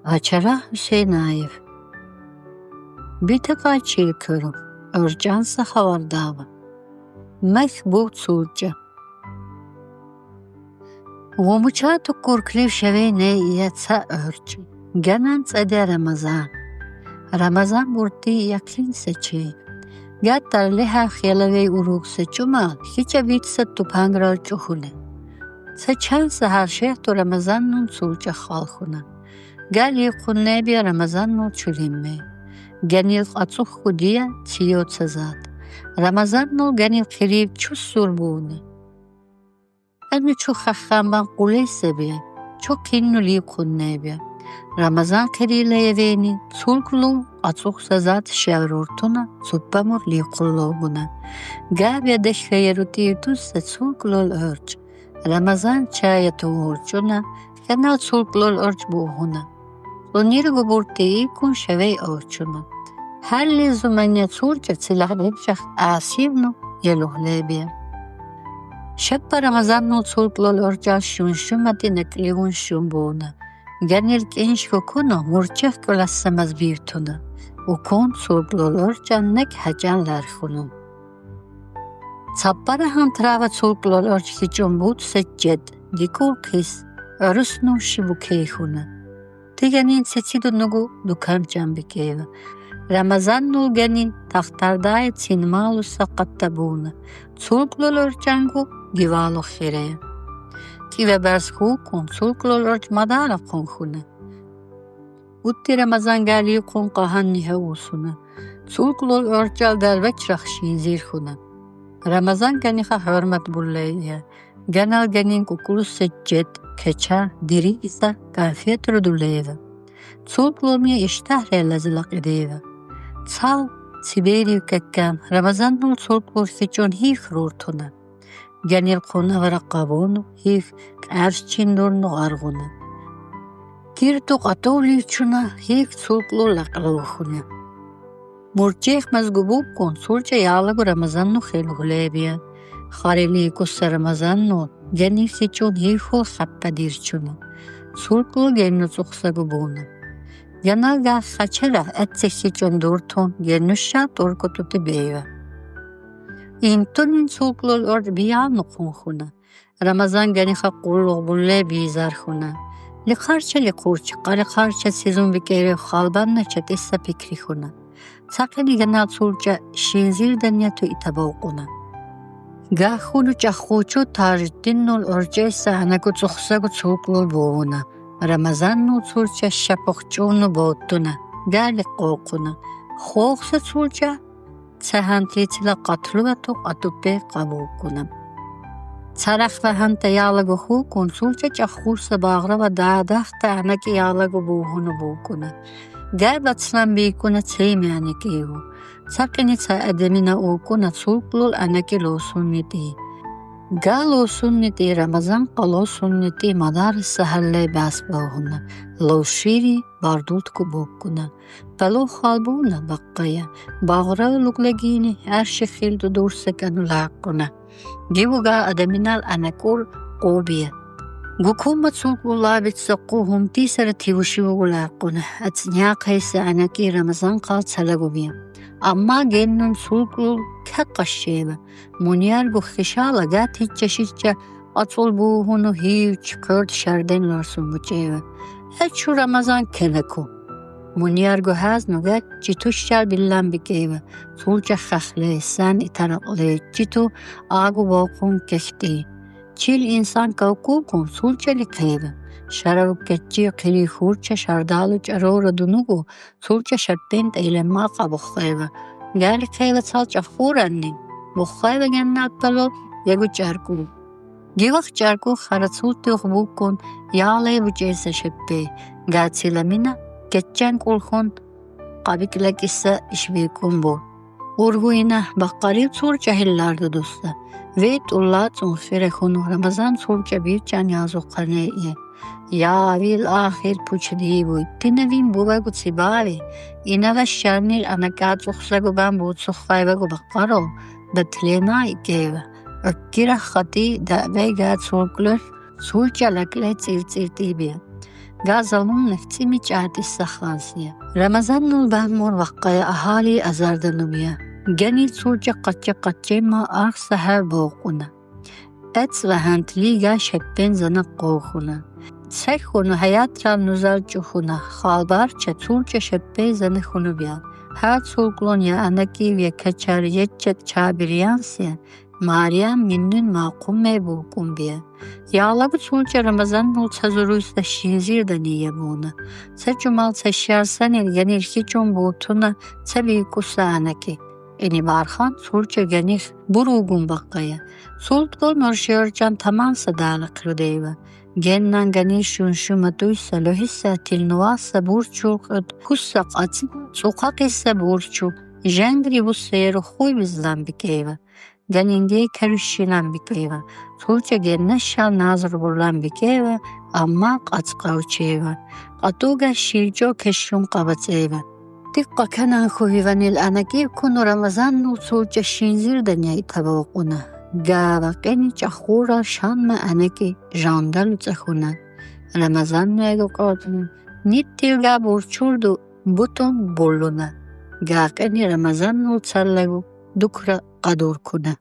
Açara Hüseynayev. Bitaka Çilkörüm. Örcansa havardava. Mehbub Sulca. Вомучату курклив шавейне яца örç. Ganan tsade Ramazan. Ramazan burti yakin seçi. Gattar leha xyalavey uruk seçuma hiça vitsa tupangral çuhule. Seçan sahar şehtu Ramazan nun sulca xalxuna. Gal yiqunne bi Ramazan nun çulimme. Ganil atsuh kudiya tiyot sazat. Ramazan nun ganil khirib çus surbune. Anu çok xaxamban quley sebiye. Çok kinnu liqunne bi. Ramazan khiriyle yeveni sulklu atsuh sazat şevrortuna suppamur liqullu buna. Gabya deşfeyeruti tusse sulklul örç. Ramazan çayatu urçuna kanal sulklul örç buhuna. Onirgu burti ikun şevey örçuna. Halli zumanya sulca silahlepşah asivnu yeluhlebiye. Şappa Ramazanul sulklul örçal şunşumati nekligun şumbuna. Ganil kinşku kuno murçah kulassamaz birtuna. Ukun sulklul örçan nek hacanlar khunun. Çappara han trava sulklul örç hiçun but secced. Dikul kis örüsnu şibukeyhuna. Tiganin seçidu nugu dukan cambikeva. Ramazan nul ganin tahtardaya sinmalu sakattabuna. Sulklul örçangu givalu khireya. Tive bers hukun sulklul örç madara kunhuna. Utti Ramazan gali kun qahan nihawusuna. Sulklul örçal derveç rakhşin zirhuna. Ramazan ganiha hürmet bulleyya. Ganal ganin kukulu secced. Keça, diri ise gafiyet ruduleyve. Sulklulmiye iştahre lazılak edeyve. Çal, Siberi kekkam, Ramazanul sulklul hiçon hif rurtuna. Ganil kona varakabonu, hif erşçindurnu arguna. Kirtuk atoli çuna hif sulklul laqlavuhuna. Murceh mazgubub kon sulca yağlagu Ramazannu xeluglebiya. Kharili kussa Ramazannu Ganil seçon hifol hatta dirçuna. Sulkul gennu tsuxsagu buna. Yanal ga saçara etsek seçon durton gennuşa torkotuti beyve. İmtonin sulklul ord biyanu kunhuna. Ramazan ganiha qulluq bulle bizarhuna. Liqarça liqurç, qariqarça sezon bikere xalbanna çatessa pikrihuna. Saqini ganal sulca şinzir danyatu itabawquna. Gahunu çaxuçu tarjdinnul orcesa anaku tsuxsagu tsuklul buuna. Ramazannu tsulca şapoqçunu bottuna. Gali qoquna. Xoqsa tsulca tsahantitila qatluvatu atupe qabukuna. Tsaraqla hanta yalagu hukun tsulca çaxursa bağrava daadaqta anaki yalagu buhunu bukuna. Gabatslan bikuna tseymyanik evu. Sakınitsa adamina okuna sulklul anaki lo sunniti. Galo sunniti Ramazan qalo sunniti madar sahalle basbahuna. Lo shiri bardult kubokuna. Palo khalbuna baqqaya. Bağra luklagini her şekilde dursakan laquna. Givuga adaminal anakul qobiya. Gukumat sulklul labit saquhum tisara tivushivu laquna. Atsnyaqaysa anaki Ramazan qal salagubiya. Amma gennun sulklul kaqqaşşeva. Munyargu xişala gat hiççeşitçe atol buhunu hiç kört şerdenlar sunbuçeva. Şu Ramazan keneku. Munyargu haznu gat cituşşal billan bikeva. Sulca xaxle san itaraqle citu agu boqun kefti. Çil insan kavkukun sulca likeva. Şarabuk ketçi qili hurça şardalu çarora dunugu sulca şartten eylema qabuqayva. Gali qayva salca furannin. Buqayva gannat palo yagu çarku. Givaq çarku xaratsulti uqbukun yağlay bucaysa şeppe. Gatsilamina ketçen kulhun qabiklak issa işbikun bu. Urguina baqqari sulca hillarda dosta. Veyt ullat unfirehunu Ramazan sulca bir can yazuqaneye. Ya vil ahir puçdivu tinavim buvagu tsibavi inava sharnil anakat uxsagu ban bu tsukhayvagu baqqaro batlena ikeva akkira khati da vega sulklur sulca lakle tsirtibiya Газалун нефтимич артиса хансия. Рамазаннул бахмур ваққая ахали азарданумия. Гани цурча қатча ах сахар боқуна. Эц вахант лига шеппен зана қоқуна. Цехуну хаятра нузар чухуна. Халбар ча цурча шеппе зана хунубия. Ха цурклоня анаки вя качар ечет чабирянсия. Мариям миннун мақуме букумбия. Яалабы цурча Рамазаннул цазуруйста шинзирда ниябуна. Цачумал цашярсан янир хичун бутуна цабикуса анаки. Eni barxan sulça genih burugun bakkaya. Sultkol mörşörcan tamam sadala kırdeyva. Gennan gani şunşuma duysa lohissa tilnuvasa burçuk kussak atın sokak ise burçuk. Jengri bu seyri huy bizden bikeyva. Ganinde karışılan bikeyva. Sulça genne şal nazır bulan bikeyva. Amma qatqavçeyva. Qatuga şirco keşrun qabatseyva. دقة كان خوفيفاني الأناكي يكون رمضان وصوت الشينزير دنيا يتبوقنا جابا قيني جخورا شان ما أناكي جاندل تخونا رمضان نيغو قاتنا نيتيغا بورچوردو بوتون بولونا جا قيني رمضان وصلقو دكرا قدور كنا